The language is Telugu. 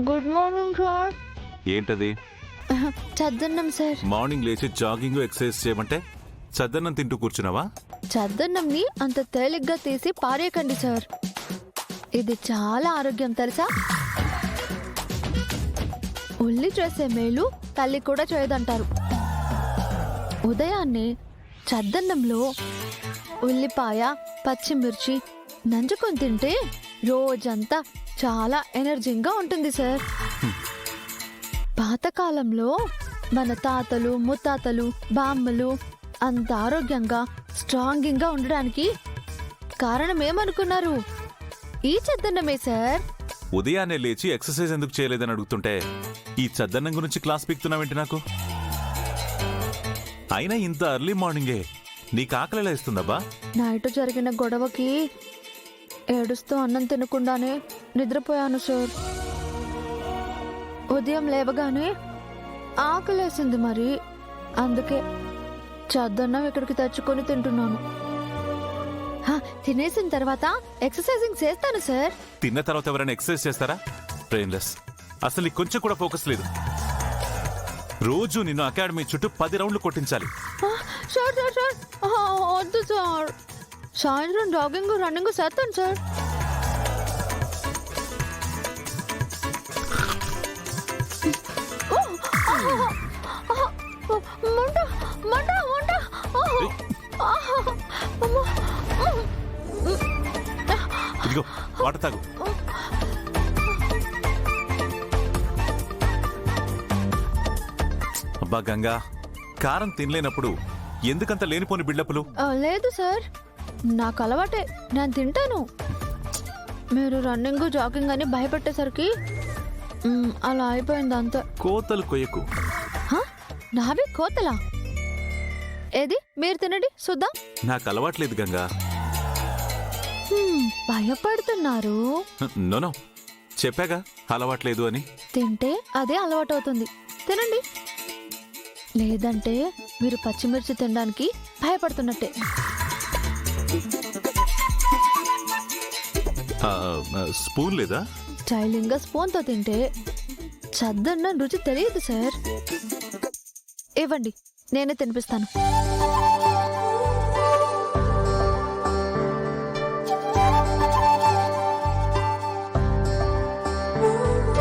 Good morning sir. ఏంటది? చద్దన్నం సార్. మార్నింగ్ లేచి జాగింగ్ ఎక్సర్సైజ్ చేయమంటే చద్దన్నం తింటూ కూర్చున్నావా? చద్దన్నంని అంత తేలిగ్గా తీసి పారేయకండి సార్. ఇది చాలా ఆరోగ్యం తెలుసా? ఉల్లి చేసే మేలు తల్లి కూడా చేయదంటారు. ఉదయాన్నే చద్దన్నంలో ఉల్లిపాయ, పచ్చిమిర్చి నంచుకొని తింటే రోజంతా చాలా ఎనర్జీగా ఉంటుంది సార్. పాతకాలంలో మన తాతలు, ముత్తాతలు, బామ్మలు అంత ఆరోగ్యంగా స్ట్రాంగింగ్గా ఉండడానికి కారణం ఏమనుకున్నారు? ఈ చద్దన్నమే సార్. ఉదయాన్నే లేచి ఎక్సర్సైజ్ ఎందుకు చేయలేదని అడుగుతుంటే ఈ చద్దన్నం గురించి క్లాస్ పీకుతున్నావేంటి నాకు? అయినా ఇంత ఎర్లీ మార్నింగే నీకు ఆకలిలా ఇస్తుందబ్బా? నైట్ జరిగిన గొడవకి ఏడుస్తూ అన్నం తినకుండానే నిద్రపోయాను సార్. ఉదయం లేవగానే ఆకలేసింది, మరి అందుకే చద్దన్నం ఇక్కడికి తెచ్చుకొని తింటున్నాను. తినేసిన తర్వాత ఎక్సర్సైజింగ్ చేస్తాను సార్. తిన్న తర్వాత ఎవరైనా ఎక్సర్సైజ్ చేస్తారా? బ్రెయిన్లెస్. అసలు నీకు కొంచెం కూడా ఫోకస్ లేదు. రోజు నిన్ను అకాడమీ చుట్టూ 10 రౌండ్లు కొట్టించాలి. సార్ సార్ సార్ వద్దు సార్. సాయంత్రం జాగింగ్, రన్నింగ్ చేస్తాను సార్. మంట మంట ఇదిగో వాటర్ తాగు. అబ్బా గంగా, కారం తినలేనప్పుడు ఎందుకంత లేనిపోని బిల్డప్లు? లేదు సార్, నాకు అలవాటే, నేను తింటాను. మీరు రన్నింగ్, జాగింగ్ అని భయపెట్టేసరికి అలా అయిపోయింది అంతే. కోతలు కొయ్యకు. నావి కోతలా? ఏది మీరు తినండి చూద్దాం. నాకు అలవాట్లేదు గంగా. భయపడుతున్నారు? నోనో, చెప్పాగా అలవాట్లేదు అని. తింటే అదే అలవాటు అవుతుంది. తినండి. లేదంటే మీరు పచ్చిమిర్చి తినడానికి భయపడుతున్నట్టే. స్పూన్ లేదా? స్టైలింగ్ గా స్పూన్ తో తింటే చద్దన్నం రుచి తెలియదు సార్. ఇవ్వండి, నేనే తినిపిస్తాను.